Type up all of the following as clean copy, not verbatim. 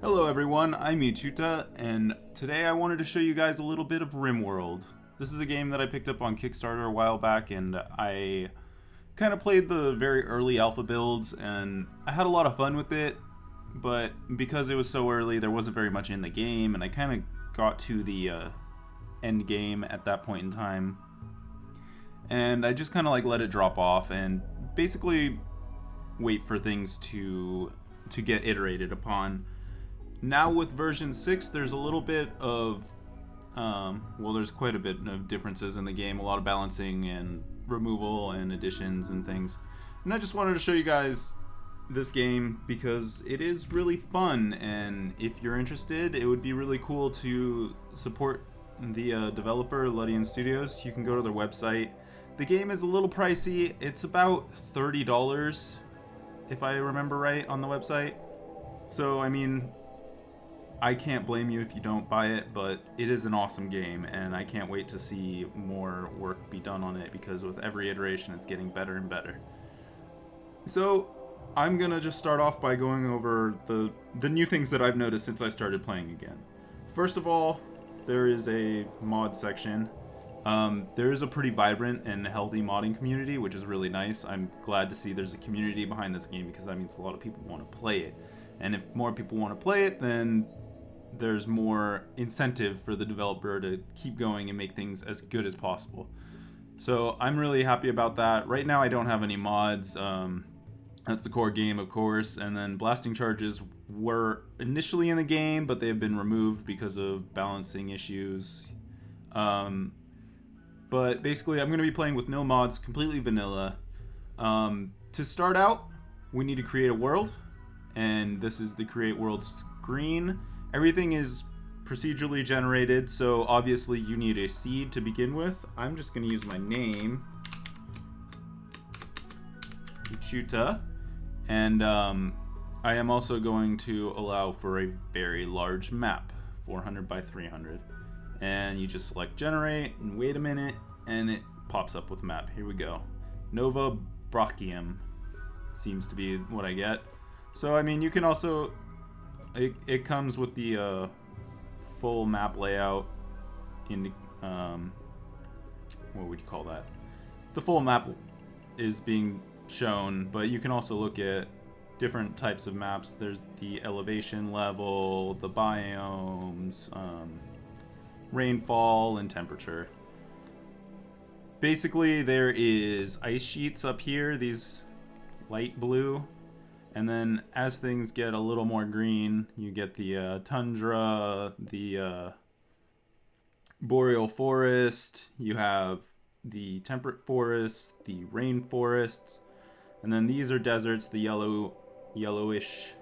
Hello everyone, I'm Ichuta, and today I wanted to show you guys a little bit of Rimworld. This is a game that I picked up on Kickstarter a while back, and I kind of played the very early alpha builds, and I had a lot of fun with it, but because it was so early, there wasn't very much in the game, and I kind of got to the end game at that point in time. And I just kind of like let it drop off and basically wait for things to get iterated upon. Now with version 6, there's a little bit of, there's quite a bit of differences in the game, a lot of balancing and removal and additions and things. And I just wanted to show you guys this game because it is really fun, and if you're interested, it would be really cool to support the developer, Ludian Studios. You can go to their website. The game is a little pricey. It's about $30, if I remember right, on the website. So, I mean, I can't blame you if you don't buy it, but it is an awesome game, and I can't wait to see more work be done on it, because with every iteration it's getting better and better. So I'm gonna just start off by going over the new things that I've noticed since I started playing again. First of all, there is a mod section. There is a pretty vibrant and healthy modding community, which is really nice. I'm glad to see there's a community behind this game, because that means a lot of people want to play it. And if more people want to play it, then there's more incentive for the developer to keep going and make things as good as possible. So I'm really happy about that. Right now I don't have any mods. That's the core game, of course. And then blasting charges were initially in the game, but they have been removed because of balancing issues. But basically I'm going to be playing with no mods, completely vanilla. To start out, we need to create a world. And this is the create world screen. Everything is procedurally generated, so obviously you need a seed to begin with. I'm just going to use my name, Ichuta, and I am also going to allow for a very large map, 400 by 300. And you just select generate, and wait a minute, and it pops up with a map. Here we go. Nova Brachium seems to be what I get. So, I mean, you can also... It comes with the full map layout in what would you call that? The full map is being shown, but you can also look at different types of maps. There's the elevation level, the biomes, rainfall, and temperature. Basically, there is ice sheets up here, these light blue. And then as things get a little more green, you get the tundra, the boreal forest, you have the temperate forest, the rainforests, and then these are deserts, the yellowish,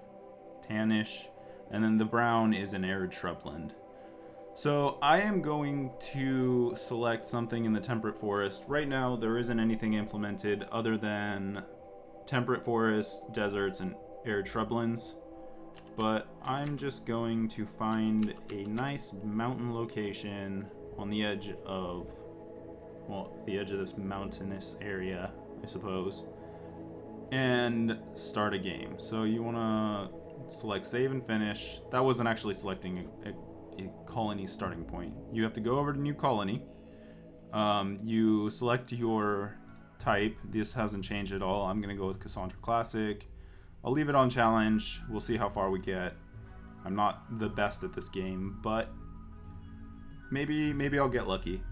tannish, and then the brown is an arid shrubland. So I am going to select something in the temperate forest. Right now there isn't anything implemented other than temperate forests, deserts, and arid shrublands, but I'm just going to find a nice mountain location on the edge of, this mountainous area, I suppose, and start a game. So you want to select save and finish. That wasn't actually selecting a colony starting point. You have to go over to new colony. You select your type. This hasn't changed at all. I'm gonna go with Cassandra Classic. I'll leave it on challenge. We'll see how far we get. I'm not the best at this game, but maybe I'll get lucky.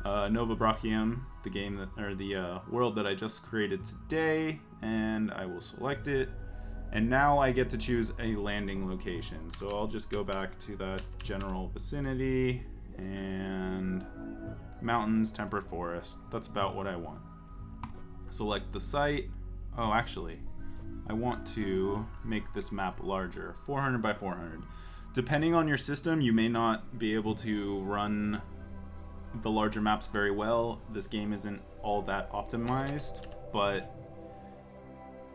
Nova Brachium, the game the world that I just created today, and I will select it. And now I get to choose a landing location. So I'll just go back to that general vicinity and mountains, temperate forest. That's about what I want. Select the site. Oh, actually, I want to make this map larger, 400 by 400. Depending on your system, you may not be able to run the larger maps very well. This game isn't all that optimized, but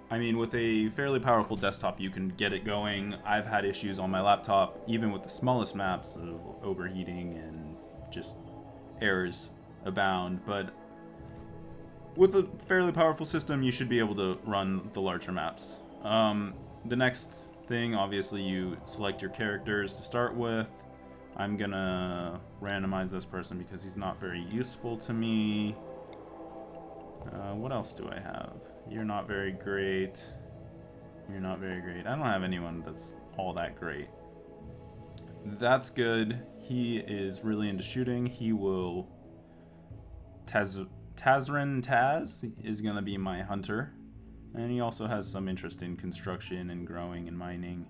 I mean, with a fairly powerful desktop, you can get it going. I've had issues on my laptop, even with the smallest maps, of overheating and just errors abound, but with a fairly powerful system, you should be able to run the larger maps. The next thing. Obviously, you select your characters to start with. I'm gonna randomize this person because he's not very useful to me. What else do I have? You're not very great. You're not very great. I don't have anyone that's all that great. That's good. He is really into shooting. He will... Tazrin Taz is gonna be my hunter. And he also has some interest in construction and growing and mining.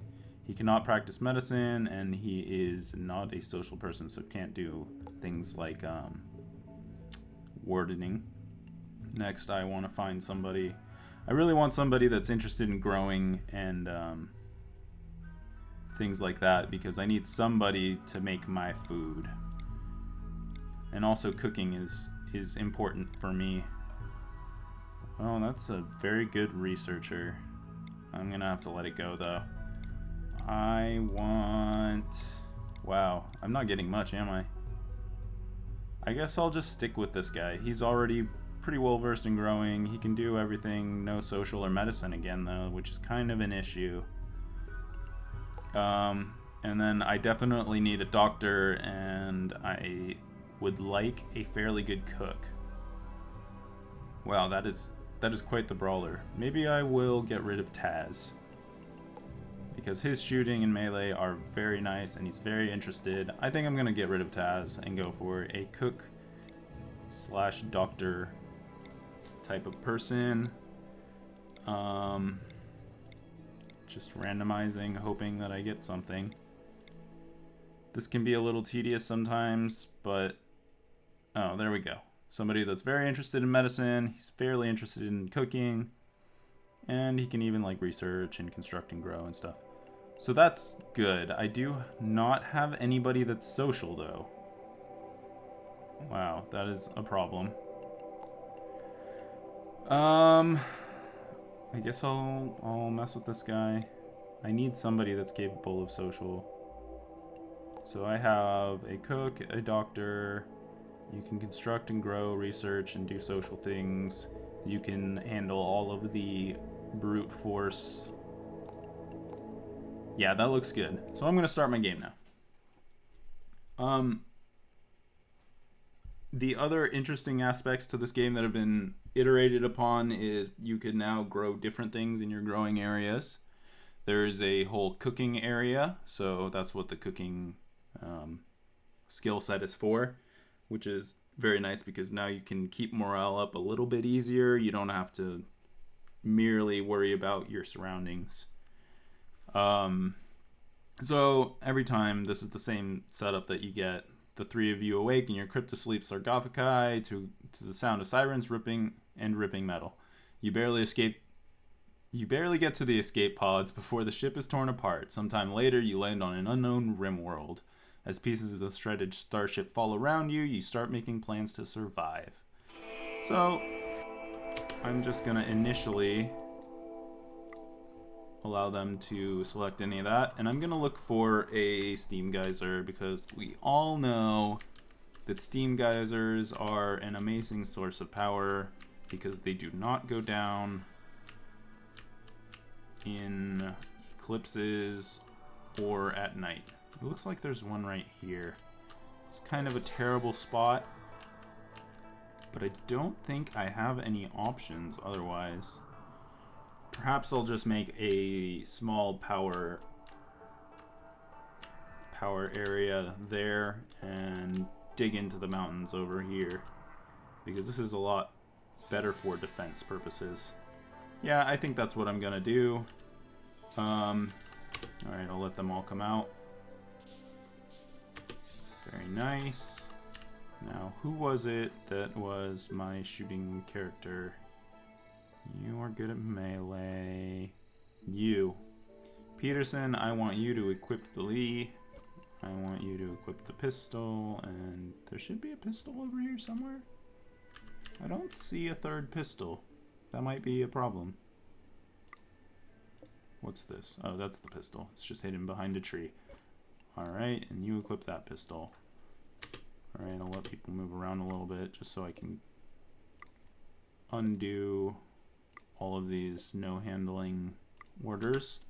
He cannot practice medicine, and he is not a social person, so can't do things like wardening. Next, I want to find somebody. I really want somebody that's interested in growing and things like that, because I need somebody to make my food. And also cooking is important for me. Well, that's a very good researcher. I'm gonna have to let it go though. I want... Wow, I'm not getting much, am I? I guess I'll just stick with this guy. He's already pretty well versed in growing. He can do everything. No social or medicine again though, which is kind of an issue. And then I definitely need a doctor, and I would like a fairly good cook. Wow, that is quite the brawler. Maybe I will get rid of Taz, because his shooting and melee are very nice and he's very interested. I think I'm gonna get rid of Taz and go for a cook slash doctor type of person. Just randomizing, hoping that I get something. This can be a little tedious sometimes, but oh, there we go. Somebody that's very interested in medicine. He's fairly interested in cooking, and he can even like research and construct and grow and stuff. So that's good. I do not have anybody that's social though. Wow, that is a problem. I guess I'll mess with this guy. I need somebody that's capable of social. So I have a cook, a doctor. You can construct and grow, research, and do social things. You can handle all of the brute force. Yeah, that looks good. So I'm going to start my game now. The other interesting aspects to this game that have been iterated upon is you can now grow different things in your growing areas. There's a whole cooking area, so that's what the cooking skill set is for, which is very nice because now you can keep morale up a little bit easier. You don't have to merely worry about your surroundings. So every time, this is the same setup that you get. The three of you awake in your cryptosleep sarcophagi to the sound of sirens ripping metal. You barely get to the escape pods before the ship is torn apart. Sometime later, you land on an unknown Rimworld. As pieces of the shredded starship fall around you, you start making plans to survive. So, I'm just gonna initially allow them to select any of that, and I'm gonna look for a steam geyser because we all know that steam geysers are an amazing source of power because they do not go down in eclipses or at night. It looks like there's one right here. It's kind of a terrible spot, but I don't think I have any options otherwise. Perhaps I'll just make a small power area there and dig into the mountains over here, because this is a lot better for defense purposes. Yeah, I think that's what I'm gonna do. Alright, I'll let them all come out. Very nice. Now, who was it that was my shooting character? You are good at melee. You. Peterson, I want you to equip the Lee. I want you to equip the pistol, and there should be a pistol over here somewhere. I don't see a third pistol. That might be a problem. What's this? Oh, that's the pistol. It's just hidden behind a tree. Alright, and you equip that pistol. Alright, I'll let people move around a little bit just so I can undo all of these no handling orders.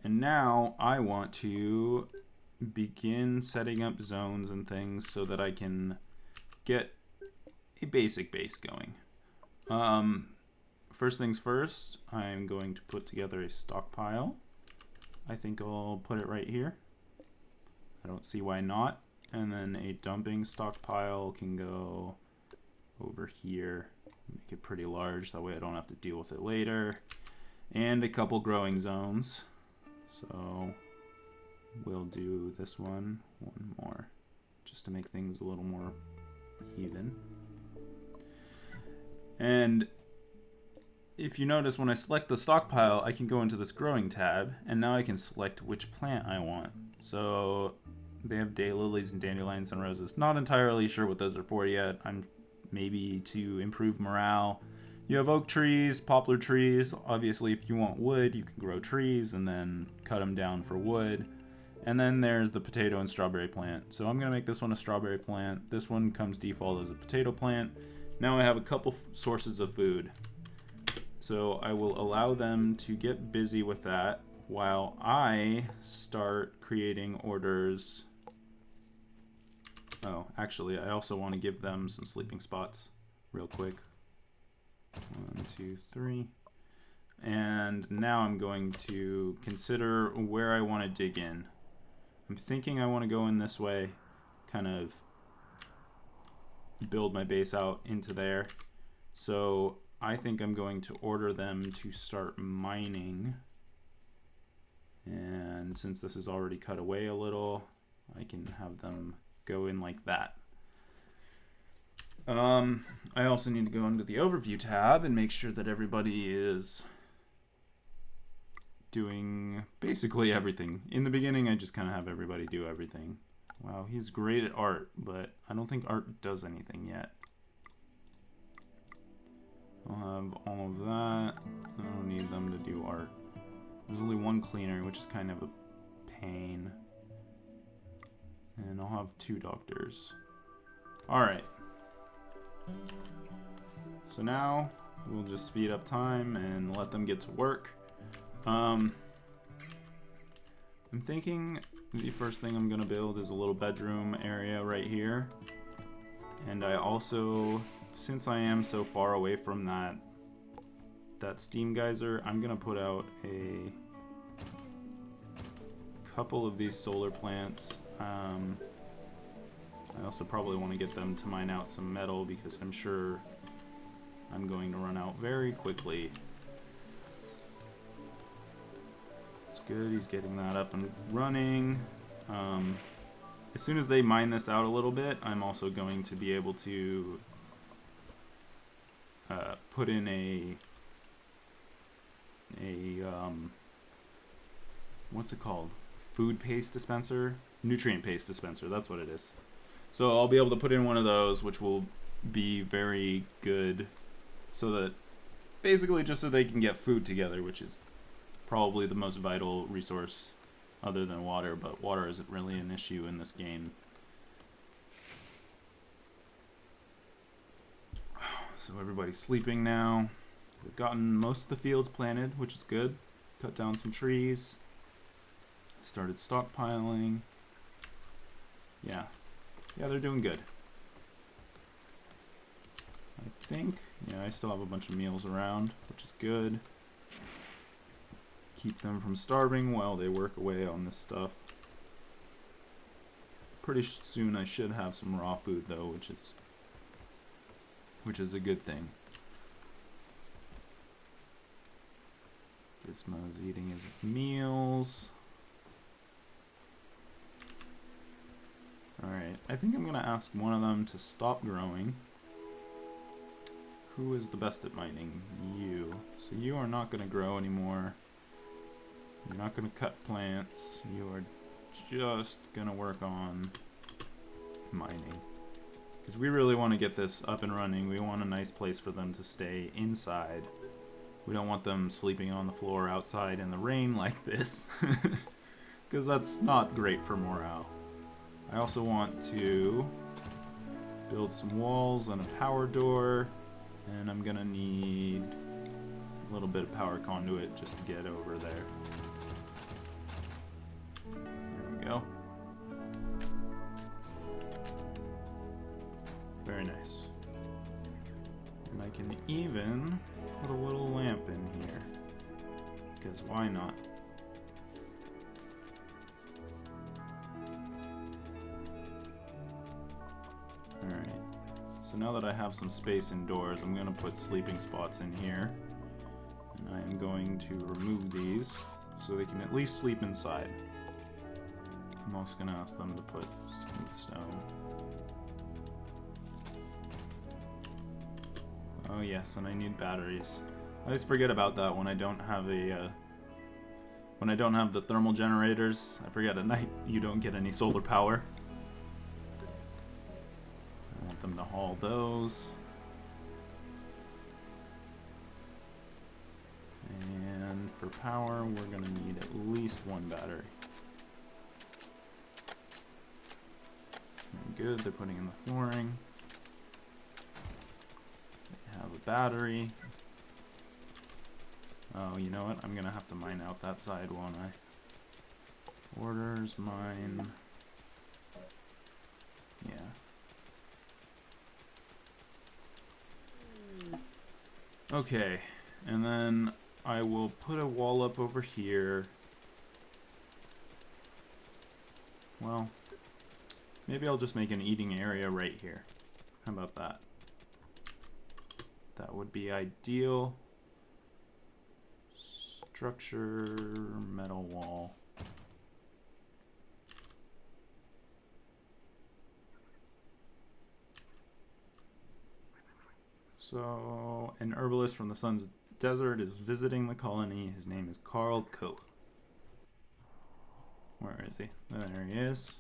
And now I want to begin setting up zones and things so that I can get a basic base going. First things first, I'm going to put together a stockpile. I think I'll put it right here. I don't see why not. And then a dumping stockpile can go over here. Make it pretty large, that way I don't have to deal with it later. And a couple growing zones. So we'll do this one more, just to make things a little more even. And if you notice, when I select the stockpile, I can go into this growing tab, and now I can select which plant I want. So they have daylilies and dandelions and roses. Not entirely sure what those are for yet. I'm maybe to improve morale. You have oak trees, poplar trees. Obviously, if you want wood, you can grow trees and then cut them down for wood. And then there's the potato and strawberry plant. So I'm going to make this one a strawberry plant. This one comes default as a potato plant. Now I have a couple sources of food. So I will allow them to get busy with that while I start creating orders. Oh, actually, I also want to give them some sleeping spots real quick. 1, 2, 3. And now I'm going to consider where I want to dig in. I'm thinking I want to go in this way, kind of build my base out into there. So I think I'm going to order them to start mining. And since this is already cut away a little, I can have them go in like that. I also need to go into the overview tab and make sure that everybody is doing basically everything. In the beginning, I just kind of have everybody do everything. Wow, he's great at art, but I don't think art does anything yet. I'll have all of that. I don't need them to do art. There's only one cleaner, which is kind of a pain. And I'll have 2 doctors. Alright. So now we'll just speed up time and let them get to work. I'm thinking the first thing I'm going to build is a little bedroom area right here. And I also, since I am so far away from that steam geyser, I'm going to put out a couple of these solar plants. I also probably want to get them to mine out some metal because I'm sure I'm going to run out very quickly. It's good, he's getting that up and running. As soon as they mine this out a little bit, I'm also going to be able to put in a what's it called? Food paste dispenser? Nutrient paste dispenser, that's what it is. So I'll be able to put in one of those, which will be very good, so that basically just so they can get food together, which is probably the most vital resource other than water, but water isn't really an issue in this game. So everybody's sleeping now. We've gotten most of the fields planted, which is good. Cut down some trees. Started stockpiling. Yeah, they're doing good. I think, yeah, I still have a bunch of meals around, which is good. Keep them from starving while they work away on this stuff. Pretty soon I should have some raw food though, which is a good thing. Gizmo's eating his meals. Alright, I think I'm going to ask one of them to stop growing. Who is the best at mining? You. So you are not going to grow anymore. You're not going to cut plants. You are just going to work on mining. Because we really want to get this up and running. We want a nice place for them to stay inside. We don't want them sleeping on the floor outside in the rain like this. Because that's not great for morale. I also want to build some walls and a power door, and I'm gonna need a little bit of power conduit just to get over there. even put a little lamp in here. Because why not? Alright. So now that I have some space indoors, I'm going to put sleeping spots in here. And I am going to remove these so they can at least sleep inside. I'm also going to ask them to put smooth stone. Oh yes, and I need batteries. I always forget about that when I don't have a when I don't have the thermal generators. I forget at night you don't get any solar power. I want them to haul those. And for power, we're gonna need at least one battery. Very good, they're putting in the flooring. They have a battery. Oh, you know what? I'm gonna have to mine out that side, won't I? Orders, mine. Yeah. Okay, and then I will put a wall up over here. Well, maybe I'll just make an eating area right here. How about that? That would be ideal. Structure, metal wall. So, an herbalist from the Sun's Desert is visiting the colony. His name is Carl Koch. Where is he? There he is.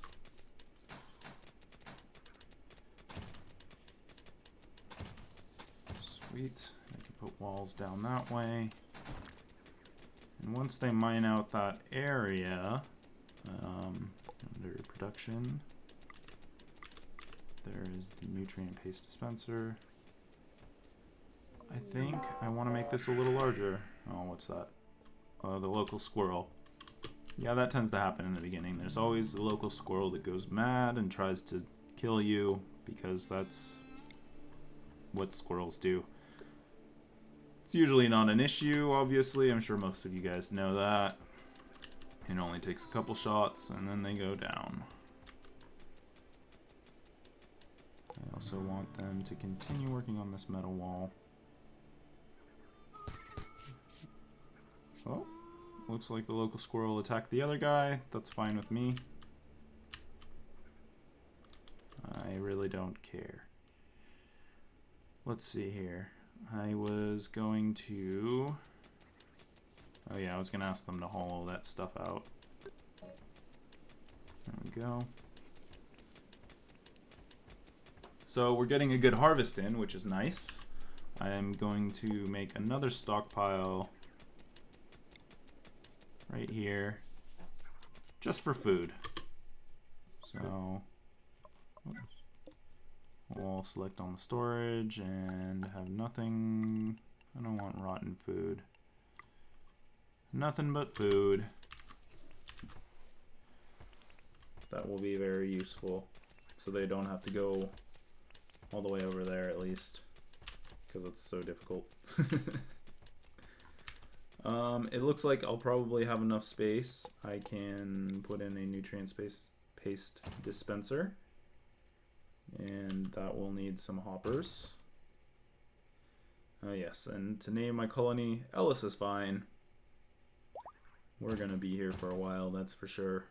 Sweet. I can put walls down that way. And once they mine out that area, under production, there is the nutrient paste dispenser. I think I want to make this a little larger. Oh, what's that? Oh, the local squirrel. Yeah, that tends to happen in the beginning. There's always a local squirrel that goes mad and tries to kill you, because that's what squirrels do. It's usually not an issue, obviously. I'm sure most of you guys know that. It only takes a couple shots and then they go down. I also want them to continue working on this metal wall. Oh, looks like the local squirrel attacked the other guy. That's fine with me. I really don't care. Let's see here. I was going to... Oh yeah, I was going to ask them to haul all that stuff out. There we go. So we're getting a good harvest in, which is nice. I am going to make another stockpile right here, just for food. So, oops. We'll select on the storage and have nothing. I don't want rotten food. Nothing but food. That will be very useful, so they don't have to go all the way over there, at least, because it's so difficult. It looks like I'll probably have enough space. I can put in a nutrient paste dispenser, and that will need some hoppers. Yes, and to name my colony, Ellis is fine. We're gonna be here for a while, that's for sure.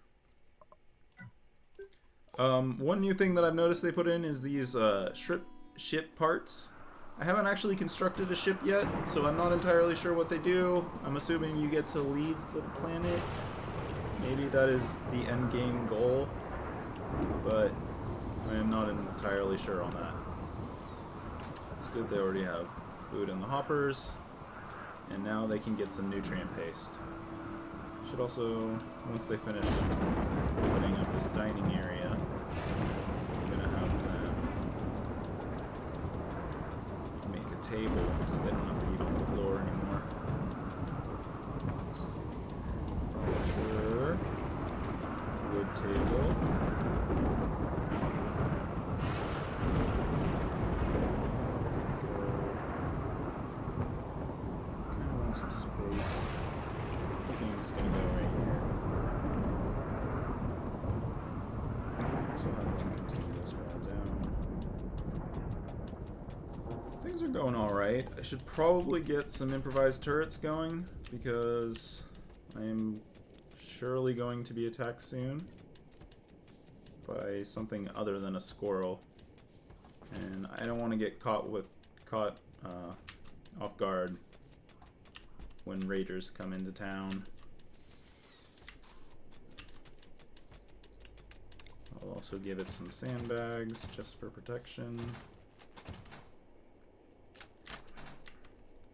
One new thing that I've noticed they put in is these ship parts. I haven't actually constructed a ship yet, so I'm not entirely sure what they do. I'm assuming you get to leave the planet. Maybe that is the end game goal, but I am not entirely sure on that. It's good they already have food in the hoppers, and now they can get some nutrient paste. Should also, once they finish opening up this dining area, I'm gonna have them make a table so they don't have to eat on the floor anymore. Furniture, wood table. it's gonna go right here. So I'm going to continue this roll down. Things are going alright. I should probably get some improvised turrets going, because I am surely going to be attacked soon by something other than a squirrel. And I don't want to get caught off guard when raiders come into town. I'll also give it some sandbags just for protection.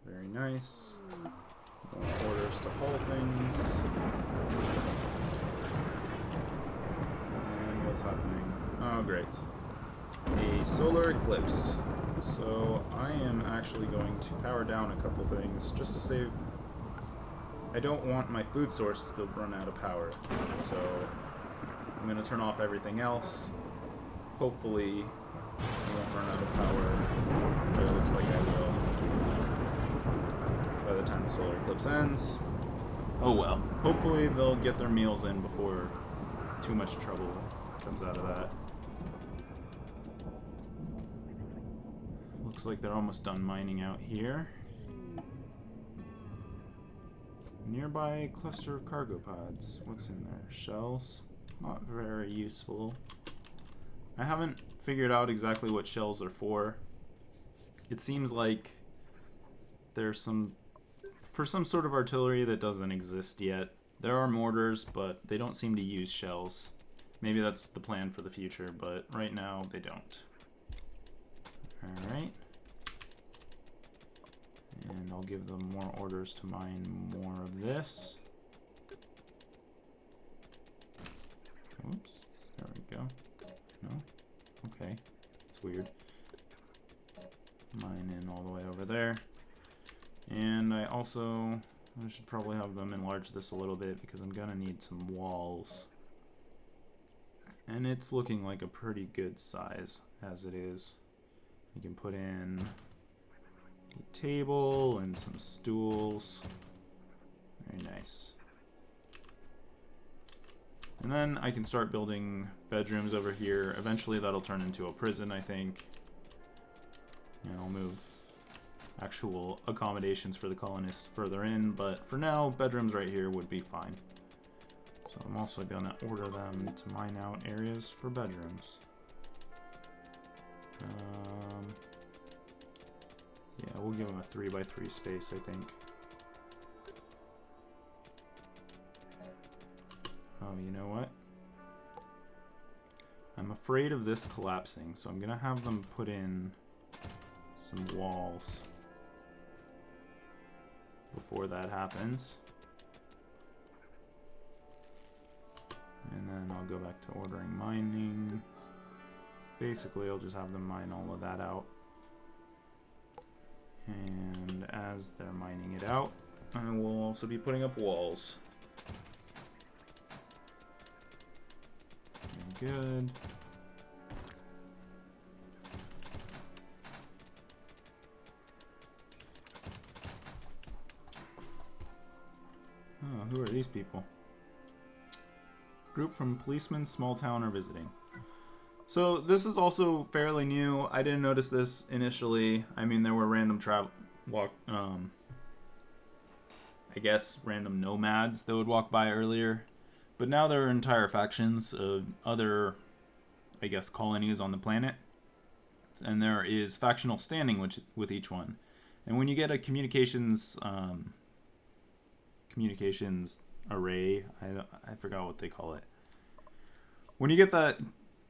Very nice. More orders to haul things. And what's happening? Oh, great. A solar eclipse. So I am actually going to power down a couple things just to save. I don't want my food source to run out of power. So I'm going to turn off everything else. Hopefully I won't run out of power, but it looks like I will by the time the solar eclipse ends. Oh well. Hopefully they'll get their meals in before too much trouble comes out of that. Looks like they're almost done mining out here. Nearby cluster of cargo pods. What's in there? Shells? Not very useful. I haven't figured out exactly what shells are for. It seems like there's for some sort of artillery that doesn't exist yet. There are mortars, but they don't seem to use shells. Maybe that's the plan for the future, but right now they don't. Alright. And I'll give them more orders to mine more of this. Oops. There we go. No? Okay. It's weird. Mine in all the way over there. And I should probably have them enlarge this a little bit because I'm gonna need some walls. And it's looking like a pretty good size as it is. You can put in a table and some stools. Very nice. And then I can start building bedrooms over here. Eventually that'll turn into a prison, I think. And I'll move actual accommodations for the colonists further in, but for now, bedrooms right here would be fine. So I'm also gonna order them to mine out areas for bedrooms. Yeah, we'll give them a 3x3 space, I think. Oh, you know what? I'm afraid of this collapsing, so I'm gonna have them put in some walls before that happens. And then I'll go back to ordering mining. Basically, I'll just have them mine all of that out. And as they're mining it out, I will also be putting up walls. Good. Oh, who are these people? Group from policemen, small town are visiting. So this is also fairly new. I didn't notice this initially. I mean, there were random I guess random nomads that would walk by earlier. But now there are entire factions of other, I guess, colonies on the planet. And there is factional standing with each one. And when you get a communications array, I forgot what they call it. When you get that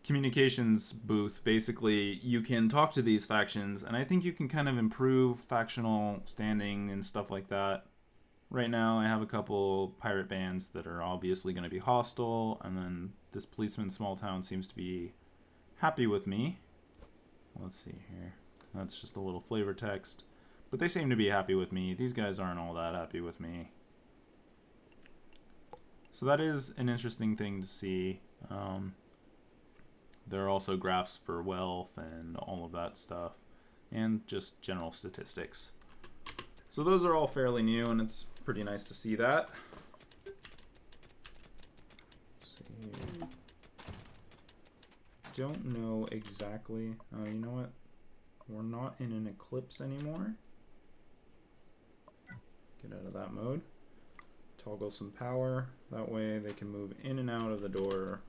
communications booth, basically you can talk to these factions, and I think you can kind of improve factional standing and stuff like that. Right now I have a couple pirate bands that are obviously going to be hostile, and then this policeman small town seems to be happy with me. Let's see here. That's just a little flavor text. But they seem to be happy with me. These guys aren't all that happy with me. So that is an interesting thing to see. There are also graphs for wealth and all of that stuff, and just general statistics. So those are all fairly new, and it's pretty nice to see that. don't know exactly. You know what? We're not in an eclipse anymore. Get out of that mode. Toggle some power. That way they can move in and out of the door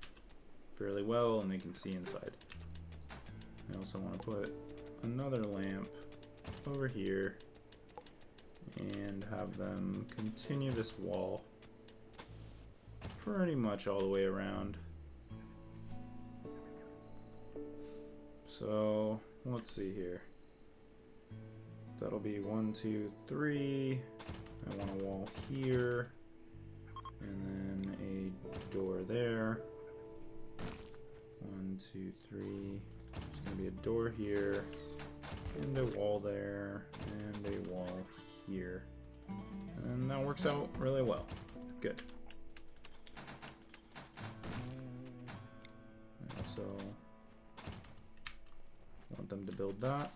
fairly well and they can see inside. I also want to put another lamp over here and have them continue this wall pretty much all the way around. So let's see here. That'll be 1, 2, 3. I want a wall here, and then a door there. 1, 2, 3. There's gonna be a door here, and a wall there, and a wall here. And that works out really well. Good. So want them to build that.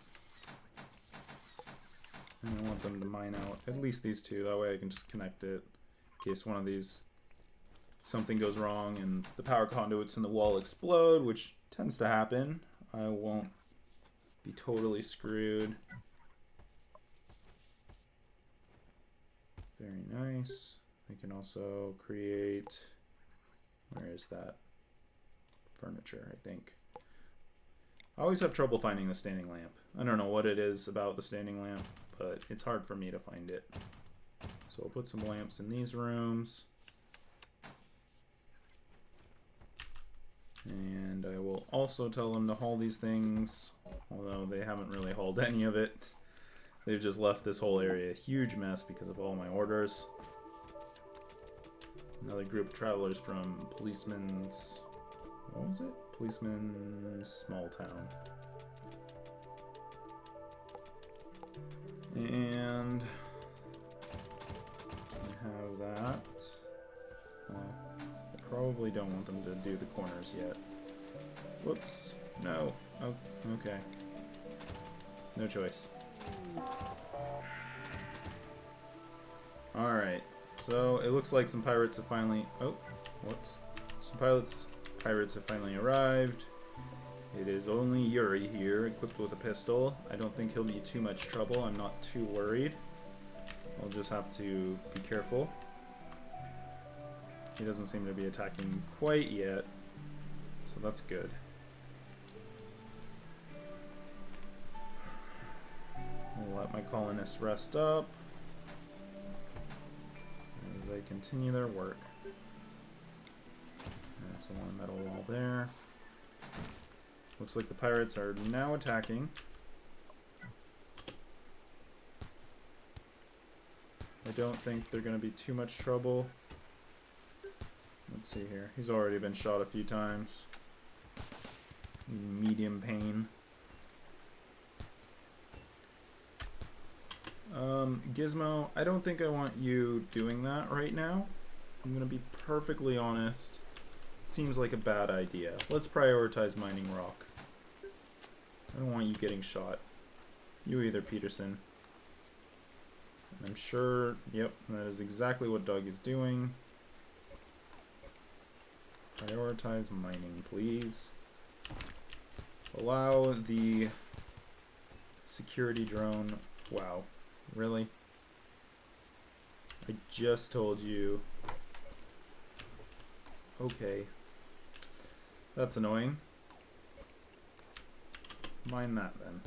And I want them to mine out at least these two. That way I can just connect it in case one of these, something goes wrong and the power conduits in the wall explode, which tends to happen. I won't be totally screwed. Very nice. We can also create, where is that? Furniture, I think. I always have trouble finding the standing lamp. I don't know what it is about the standing lamp, but it's hard for me to find it. So I'll put some lamps in these rooms. And I will also tell them to haul these things, although they haven't really hauled any of it. They've just left this whole area a huge mess because of all my orders. Another group of travelers from Policeman's... what was it? Policeman's Small Town. And I have that. Well, I probably don't want them to do the corners yet. Whoops. No. Oh, okay. No choice. Alright. So it looks like some pirates have finally... oh, whoops. Some pirates have finally arrived. It is only Yuri here, equipped with a pistol. I don't think he'll be too much trouble. I'm not too worried. I'll just have to be careful. He doesn't seem to be attacking quite yet, so that's good. I'll let my colonists rest up as they continue their work. There's one metal wall there. Looks like the pirates are now attacking. I don't think they're going to be too much trouble. Let's see here. He's already been shot a few times. Medium pain. Gizmo, I don't think I want you doing that right now. I'm going to be perfectly honest. Seems like a bad idea. Let's prioritize mining rock. I don't want you getting shot. You either, Peterson. I'm sure, yep, that is exactly what Doug is doing. Prioritize mining, please. Allow the security drone. Wow, really? I just told you. Okay. That's annoying. Mine that then.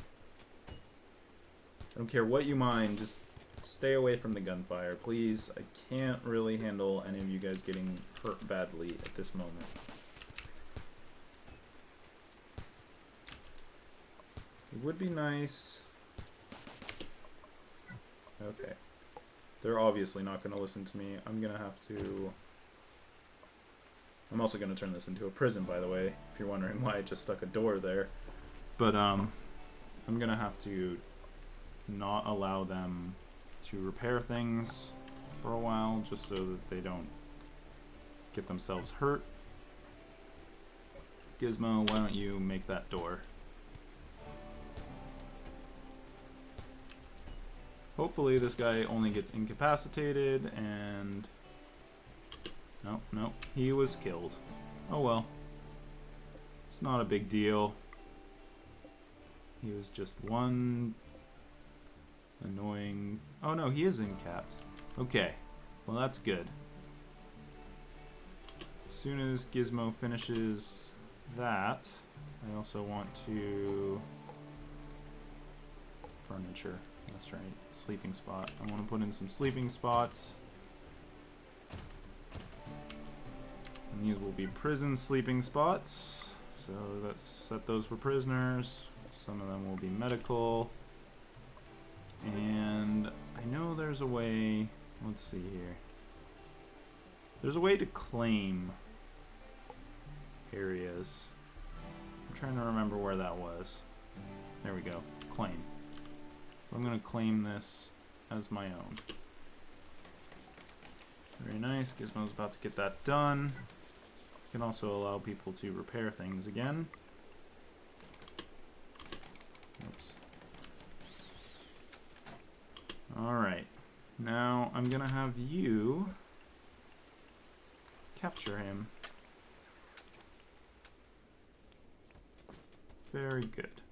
I don't care what you mine, just stay away from the gunfire, please. I can't really handle any of you guys getting hurt badly at this moment. It would be nice. Okay. They're obviously not going to listen to me. I'm going to have to... I'm also going to turn this into a prison, by the way, if you're wondering why I just stuck a door there. But, I'm going to have to not allow them to repair things for a while, just so that they don't get themselves hurt. Gizmo, why don't you make that door? Hopefully this guy only gets incapacitated and... Nope, he was killed. Oh well. It's not a big deal. He was just one annoying... Oh no, he is incapped. Okay, well that's good. As soon as Gizmo finishes that, I also want to... Furniture, that's right, sleeping spot. I want to put in some sleeping spots. And these will be prison sleeping spots. So let's set those for prisoners. Some of them will be medical. And I know there's a way, let's see here. There's a way to claim areas. I'm trying to remember where that was. There we go, claim. So I'm gonna claim this as my own. Very nice, Gizmo's about to get that done. You can also allow people to repair things again. Oops. Alright, now I'm gonna have you capture him. Very good.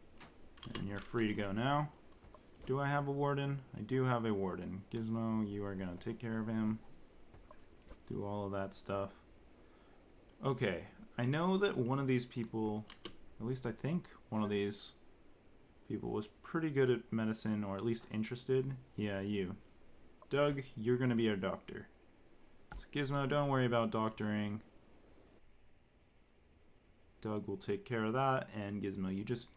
And you're free to go now. Do I have a warden? I do have a warden. Gizmo, you are gonna take care of him. Do all of that stuff. Okay, I know that one of these people, at least I think one of these people was pretty good at medicine, or at least interested. Yeah, you. Doug, you're gonna be our doctor. So Gizmo, don't worry about doctoring. Doug will take care of that, and Gizmo,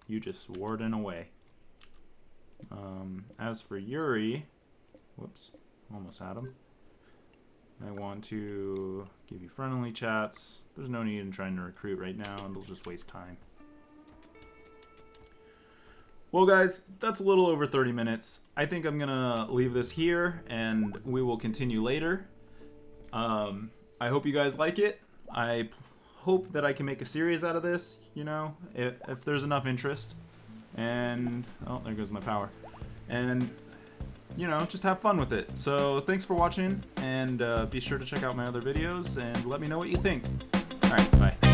you just warden away. As for Yuri, whoops, almost had him. I want to give you friendly chats. There's no need in trying to recruit right now, it'll just waste time. Well guys, that's a little over 30 minutes. I think I'm gonna leave this here and we will continue later. I hope you guys like it. I hope that I can make a series out of this, you know, if there's enough interest. And, oh, there goes my power. And, you know, just have fun with it. So thanks for watching, and be sure to check out my other videos and let me know what you think. Alright, bye.